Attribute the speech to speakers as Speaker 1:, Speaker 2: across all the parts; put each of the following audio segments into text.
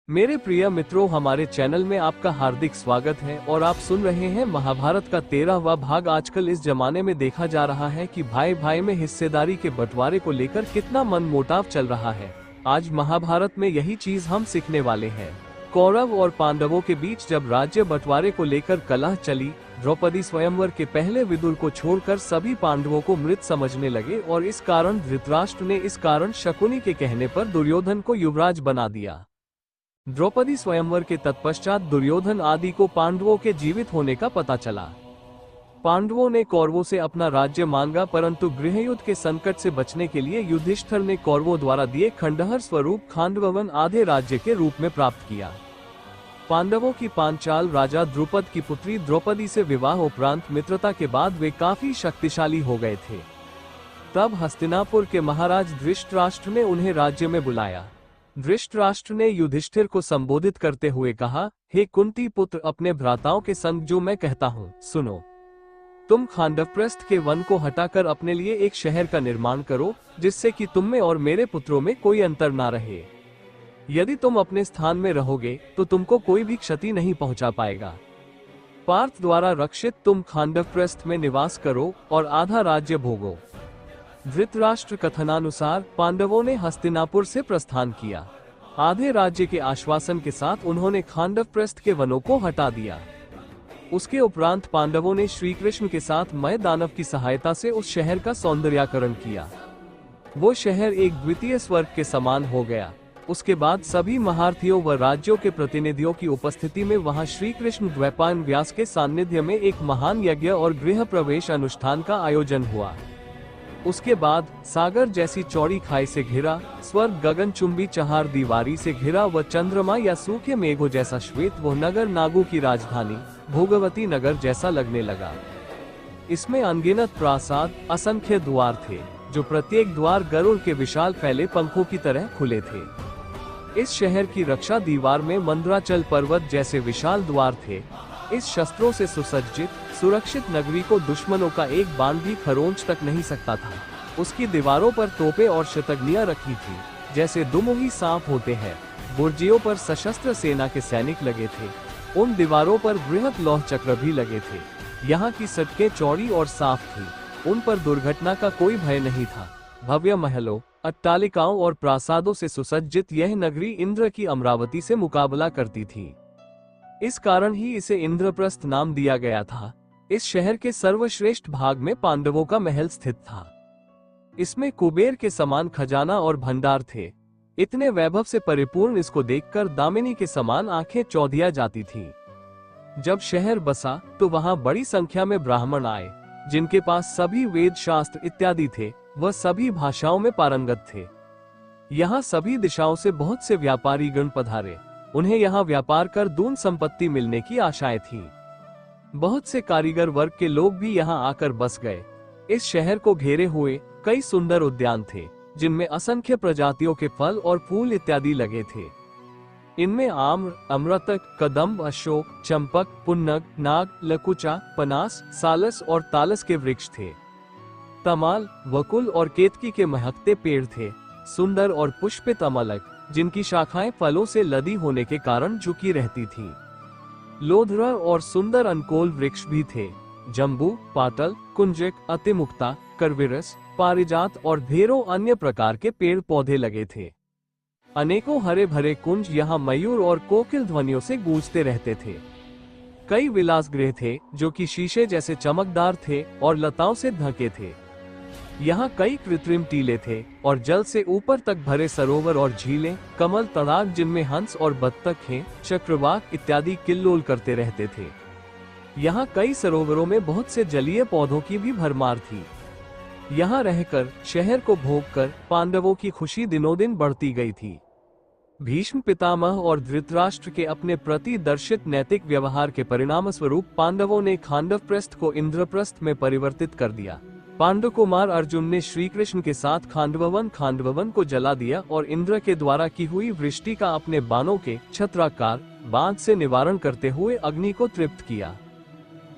Speaker 1: मेरे प्रिय मित्रों, हमारे चैनल में आपका हार्दिक स्वागत है और आप सुन रहे हैं महाभारत का 13वां भाग। आजकल इस जमाने में देखा जा रहा है कि भाई भाई में हिस्सेदारी के बंटवारे को लेकर कितना मनमुटाव चल रहा है। आज महाभारत में यही चीज हम सीखने वाले हैं। कौरव और पांडवों के बीच जब राज्य बंटवारे को लेकर कलह चली, द्रौपदी स्वयंवर के पहले विदुर को छोड़कर सभी पांडवों को मृत समझने लगे और इस कारण धृतराष्ट्र ने इस कारण शकुनी के कहने पर दुर्योधन को युवराज बना दिया। द्रौपदी स्वयंवर के तत्पश्चात दुर्योधन आदि को पांडवों के जीवित होने का पता चला। पांडवों ने कौरवों से अपना राज्य मांगा, परंतु गृहयुद्ध के संकट से बचने के लिए युधिष्ठिर ने कौरवों द्वारा दिए खंडहर स्वरूप खांडवन आधे राज्य के रूप में प्राप्त किया। पांडवों की पांचाल राजा द्रुपद की पुत्री द्रौपदी से विवाह उपरांत मित्रता के बाद वे काफी शक्तिशाली हो गए थे। तब हस्तिनापुर के महाराज धृतराष्ट्र ने उन्हें राज्य में बुलाया। धृतराष्ट्र ने युधिष्ठिर को संबोधित करते हुए कहा, हे कुंती पुत्र, अपने भ्राताओं के संग जो मैं कहता हूँ सुनो। तुम खांडवप्रस्थ के वन को हटाकर अपने लिए एक शहर का निर्माण करो, जिससे कि तुम में और मेरे पुत्रों में कोई अंतर ना रहे। यदि तुम अपने स्थान में रहोगे तो तुमको कोई भी क्षति नहीं पहुंचा पाएगा। पार्थ द्वारा रक्षित तुम खांडवप्रस्थ में निवास करो और आधा राज्य भोगो। धृतराष्ट्र कथनानुसार पांडवों ने हस्तिनापुर से प्रस्थान किया। आधे राज्य के आश्वासन के साथ उन्होंने खांडवप्रस्थ के वनों को हटा दिया। उसके उपरांत पांडवों ने श्री कृष्ण के साथ मय दानव की सहायता से उस शहर का सौंदर्यीकरण किया। वो शहर एक द्वितीय स्वर्ग के समान हो गया। उसके बाद सभी महारथियों व राज्यों के प्रतिनिधियों की उपस्थिति में वहां श्री कृष्ण द्वैपायन व्यास के सानिध्य में एक महान यज्ञ और गृह प्रवेश अनुष्ठान का आयोजन हुआ। उसके बाद सागर जैसी चौड़ी खाई से घिरा, स्वर्ग गगनचुंबी चहार दीवारी से घिरा व चंद्रमा या सूखे मेघों जैसा श्वेत वो नगर नागों की राजधानी भोगवती नगर जैसा लगने लगा। इसमें अनगिनत प्रासाद, असंख्य द्वार थे, जो प्रत्येक द्वार गरुड़ के विशाल फैले पंखों की तरह खुले थे। इस शहर की रक्षा दीवार में मंदराचल पर्वत जैसे विशाल द्वार थे। इस शस्त्रों से सुसज्जित सुरक्षित नगरी को दुश्मनों का एक बाण भी खरोंच तक नहीं सकता था। उसकी दीवारों पर तोपें और शतघ्नियां रखी थी, जैसे दुमुही सांप होते हैं। बुर्जियों पर सशस्त्र सेना के सैनिक लगे थे। उन दीवारों पर बृहत लौह चक्र भी लगे थे। यहाँ की सड़कें चौड़ी और साफ थी। उन पर दुर्घटना का कोई भय नहीं था। भव्य महलों, अट्टालिकाओं और प्रासादों से सुसज्जित यह नगरी इंद्र की अमरावती से मुकाबला करती थी। इस कारण ही इसे इंद्रप्रस्थ नाम दिया गया था। इस शहर के सर्वश्रेष्ठ भाग में पांडवों का महल स्थित था। इसमें कुबेर के समान खजाना और भंडार थे। इतने वैभव से परिपूर्ण इसको देखकर दामिनी के समान आंखें चौंधिया जाती थीं। जब शहर बसा तो वहां बड़ी संख्या में ब्राह्मण आए, जिनके पास सभी वेद शास्त्र इत्यादि थे। वह सभी भाषाओं में पारंगत थे। यहाँ सभी दिशाओं से बहुत से व्यापारी गण पधारे। उन्हें यहाँ व्यापार कर दून संपत्ति मिलने की आशाएं थीं। बहुत से कारीगर वर्ग के लोग भी यहाँ आकर बस गए। इस शहर को घेरे हुए कई सुंदर उद्यान थे, जिनमें असंख्य प्रजातियों के फल और फूल इत्यादि लगे थे। इनमें आम्र, अमृतक, कदम्ब, अशोक, चंपक, पुन्नग, नाग, लकुचा, पनास, सालस और तालस के वृक्ष थे। तमाल, वकुल और केतकी के महकते पेड़ थे। सुंदर और पुष्पित अमलक, जिनकी शाखाएं फलों से लदी होने के कारण झुकी रहती थीं। लोधरा और सुंदर अनकोल वृक्ष भी थे। जम्बू, पाटल, कुंजक, अतिमुक्ता, करविरस, पारिजात और ढेरों अन्य प्रकार के पेड़ पौधे लगे थे। अनेकों हरे भरे कुंज यहाँ मयूर और कोकिल ध्वनियों से गूंजते रहते थे। कई विलास गृह थे, जो कि शीशे जैसे चमकदार थे और लताओं से ढके थे। यहाँ कई कृत्रिम टीले थे और जल से ऊपर तक भरे सरोवर और झीलें, कमल तड़ाग जिनमें हंस और बत्तखें, चक्रवाक इत्यादि किल्लोल करते रहते थे। यहाँ कई सरोवरों में बहुत से जलीय पौधों की भी भरमार थी। यहाँ रहकर, शहर को भोगकर पांडवों की खुशी दिनों दिन बढ़ती गई थी। भीष्म पितामह और धृतराष्ट्र के अपने प्रति दर्शित नैतिक व्यवहार के परिणाम स्वरूप पांडवों ने खांडवप्रस्थ को इंद्रप्रस्थ में परिवर्तित कर दिया। पांडु कुमार अर्जुन ने श्री कृष्ण के साथ खांडवन को जला दिया और इंद्र के द्वारा की हुई वृष्टि का अपने बाणों के छत्राकार बांध से निवारण करते हुए अग्नि को तृप्त किया।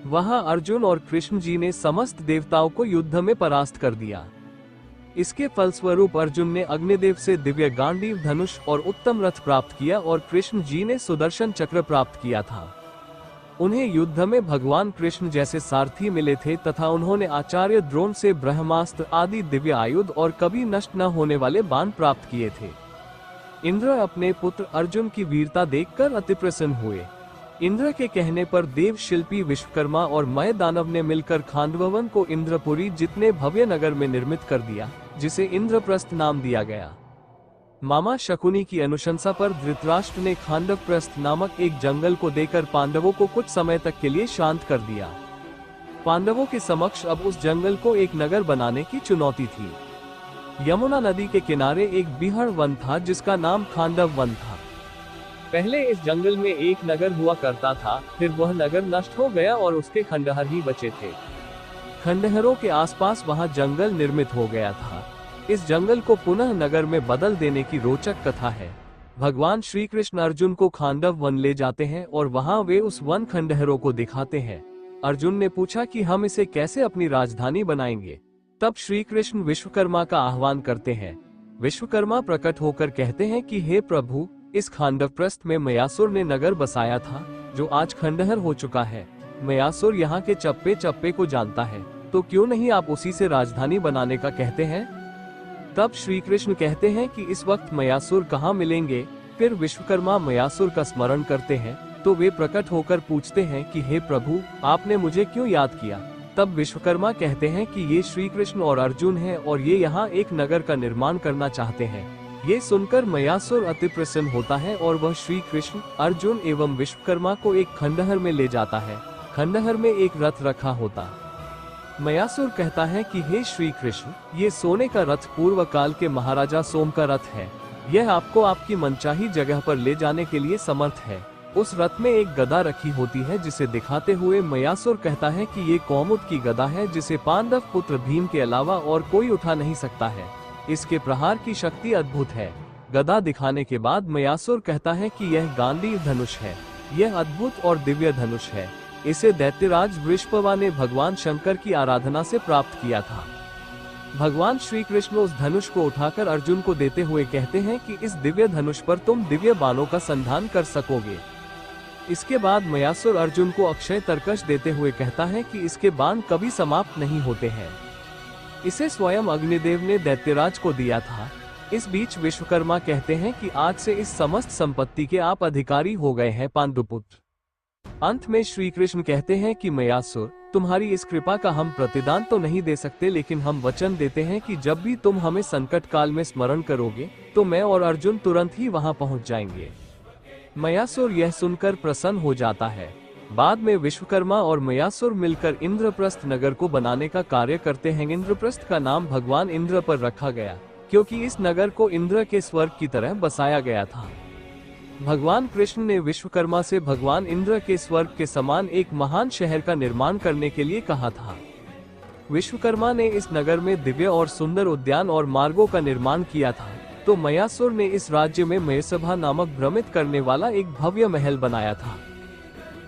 Speaker 1: वहां अर्जुन और कृष्ण जी ने समस्त देवताओं को युद्ध में परास्त कर दिया। इसके फलस्वरूप अर्जुन ने अग्निदेव से दिव्य गांडीव धनुष और उत्तम रथ प्राप्त किया और कृष्ण जी ने सुदर्शन चक्र प्राप्त किया था। उन्हें युद्ध में भगवान कृष्ण जैसे सारथी मिले थे तथा उन्होंने आचार्य द्रोण से ब्रह्मास्त्र आदि दिव्य आयुध और कभी नष्ट न होने वाले बाण प्राप्त किए थे। इंद्र अपने पुत्र अर्जुन की वीरता देखकर अति प्रसन्न हुए। इंद्र के कहने पर देव शिल्पी विश्वकर्मा और मय दानव ने मिलकर खांडववन को इंद्रपुरी जितने भव्य नगर में निर्मित कर दिया, जिसे इंद्रप्रस्थ नाम दिया गया। मामा शकुनी की अनुशंसा पर धृतराष्ट्र ने खांडवप्रस्थ नामक एक जंगल को देकर पांडवों को कुछ समय तक के लिए शांत कर दिया। पांडवों के समक्ष अब उस जंगल को एक नगर बनाने की चुनौती थी। यमुना नदी के किनारे एक बीहड़ वन था जिसका नाम खांडव वन था। पहले इस जंगल में एक नगर हुआ करता था, फिर वह नगर नष्ट हो गया और उसके खंडहर ही बचे थे। खंडहरों के आसपास वहां जंगल निर्मित हो गया था। इस जंगल को पुनः नगर में बदल देने की रोचक कथा है। भगवान श्री कृष्ण अर्जुन को खांडव वन ले जाते हैं और वहां वे उस वन खंडहरों को दिखाते हैं। अर्जुन ने पूछा कि हम इसे कैसे अपनी राजधानी बनाएंगे। तब श्री कृष्ण विश्वकर्मा का आह्वान करते हैं। विश्वकर्मा प्रकट होकर कहते हैं कि हे प्रभु, इस खांडवप्रस्थ में मयासुर ने नगर बसाया था जो आज खंडहर हो चुका है। मयासुर यहाँ के चप्पे चप्पे को जानता है, तो क्यों नहीं आप उसी से राजधानी बनाने का कहते हैं। तब श्री कृष्ण कहते हैं कि इस वक्त मयासुर कहाँ मिलेंगे। फिर विश्वकर्मा मयासुर का स्मरण करते हैं तो वे प्रकट होकर पूछते हैं कि हे प्रभु, आपने मुझे क्यों याद किया। तब विश्वकर्मा कहते हैं कि ये श्री कृष्ण और अर्जुन हैं और ये यहाँ एक नगर का निर्माण करना चाहते हैं। ये सुनकर मयासुर अति प्रसन्न होता है और वह श्री कृष्ण, अर्जुन एवं विश्वकर्मा को एक खंडहर में ले जाता है। खंडहर में एक रथ रखा होता। मयासुर कहता है कि हे श्री कृष्ण, ये सोने का रथ पूर्व काल के महाराजा सोम का रथ है। यह आपको आपकी मनचाही जगह पर ले जाने के लिए समर्थ है। उस रथ में एक गदा रखी होती है जिसे दिखाते हुए मयासुर कहता है कि ये कौमुद की गदा है जिसे पांडव पुत्र भीम के अलावा और कोई उठा नहीं सकता है। इसके प्रहार की शक्ति अद्भुत है। गदा दिखाने के बाद मयासुर कहता है कि यह गांडीव धनुष है। यह अद्भुत और दिव्य धनुष है। इसे दैत्यराज वृषभवा ने भगवान शंकर की आराधना से प्राप्त किया था। भगवान श्री कृष्ण उस धनुष को उठाकर अर्जुन को देते हुए कहते हैं कि इस दिव्य धनुष पर तुम दिव्य बाणों का संधान कर सकोगे। इसके बाद मयासुर अर्जुन को अक्षय तरकश देते हुए कहता है कि इसके बाण कभी समाप्त नहीं होते हैं। इसे स्वयं अग्निदेव ने दैत्यराज को दिया था। इस बीच विश्वकर्मा कहते हैं कि आज से इस समस्त संपत्ति के आप अधिकारी हो गए हैं पांडुपुत्र। अंत में श्री कृष्ण कहते हैं कि मयासुर, तुम्हारी इस कृपा का हम प्रतिदान तो नहीं दे सकते, लेकिन हम वचन देते हैं कि जब भी तुम हमें संकट काल में स्मरण करोगे तो मैं और अर्जुन तुरंत ही वहां पहुंच जाएंगे। मयासुर यह सुनकर प्रसन्न हो जाता है। बाद में विश्वकर्मा और मयासुर मिलकर इंद्रप्रस्थ नगर को बनाने का कार्य करते हैं। इंद्रप्रस्थ का नाम भगवान इंद्र पर रखा गया क्योंकि इस नगर को इंद्र के स्वर्ग की तरह बसाया गया था। भगवान कृष्ण ने विश्वकर्मा से भगवान इंद्र के स्वर्ग के समान एक महान शहर का निर्माण करने के लिए कहा था। विश्वकर्मा ने इस नगर में दिव्य और सुंदर उद्यान और मार्गों का निर्माण किया था, तो मयासुर ने इस राज्य में मयसभा नामक भ्रमित करने वाला एक भव्य महल बनाया था।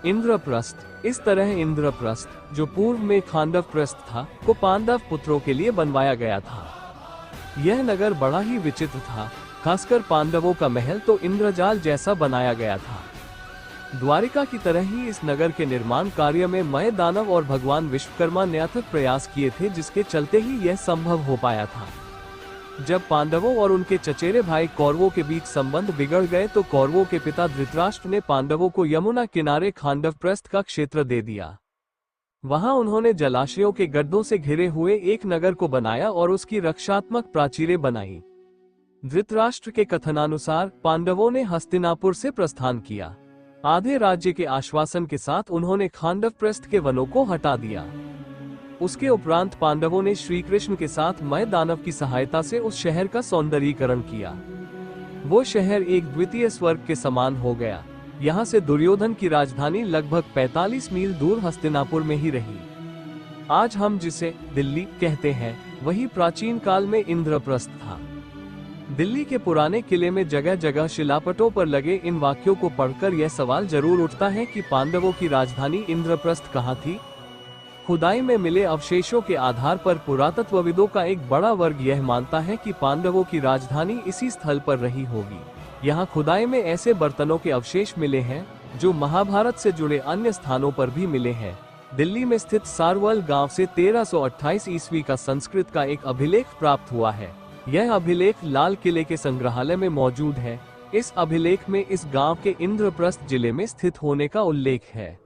Speaker 1: इंद्रप्रस्थ। इस तरह इंद्रप्रस्थ, जो पूर्व में खांडवप्रस्थ था, को पांडव पुत्रों के लिए बनवाया गया था। यह नगर बड़ा ही विचित्र था। खासकर पांडवों का महल तो इंद्रजाल जैसा बनाया गया था। द्वारिका की तरह ही इस नगर के निर्माण कार्य में मय दानव और भगवान विश्वकर्मा ने अथक प्रयास किए थे, जिसके चलते ही यह संभव हो पाया था। जब पांडवों और उनके चचेरे भाई कौरवों के बीच संबंध बिगड़ गए तो कौरवों के पिता धृतराष्ट्र ने पांडवों को यमुना किनारे खांडवप्रस्थ का क्षेत्र दे दिया। वहां उन्होंने जलाशयों के गड्ढों से घिरे हुए एक नगर को बनाया और उसकी रक्षात्मक प्राचीरें बनाई। धृतराष्ट्र के कथनानुसार पांडवों ने हस्तिनापुर से प्रस्थान किया। आधे राज्य के आश्वासन के साथ उन्होंने खांडवप्रस्थ के वनों को हटा दिया। उसके उपरांत पांडवों ने श्री कृष्ण के साथ मय दानव की सहायता से उस शहर का सौंदर्यीकरण किया। वो शहर एक द्वितीय स्वर्ग के समान हो गया। यहाँ से दुर्योधन की राजधानी लगभग 45 मील दूर हस्तिनापुर में ही रही। आज हम जिसे दिल्ली कहते हैं, वही प्राचीन काल में इंद्रप्रस्थ था। दिल्ली के पुराने किले में जगह जगह शिलापटों पर लगे इन वाक्यों को पढ़कर यह सवाल जरूर उठता है कि पांडवों की राजधानी इंद्रप्रस्थ कहाँ थी। खुदाई में मिले अवशेषों के आधार पर पुरातत्वविदों का एक बड़ा वर्ग यह मानता है कि पांडवों की राजधानी इसी स्थल पर रही होगी। यहाँ खुदाई में ऐसे बर्तनों के अवशेष मिले हैं जो महाभारत से जुड़े अन्य स्थानों पर भी मिले हैं। दिल्ली में स्थित सारवल गांव से 1328 ईस्वी का संस्कृत का एक अभिलेख प्राप्त हुआ है। यह अभिलेख लाल किले के संग्रहालय में मौजूद है। इस अभिलेख में इस गांव के इंद्रप्रस्थ जिले में स्थित होने का उल्लेख है।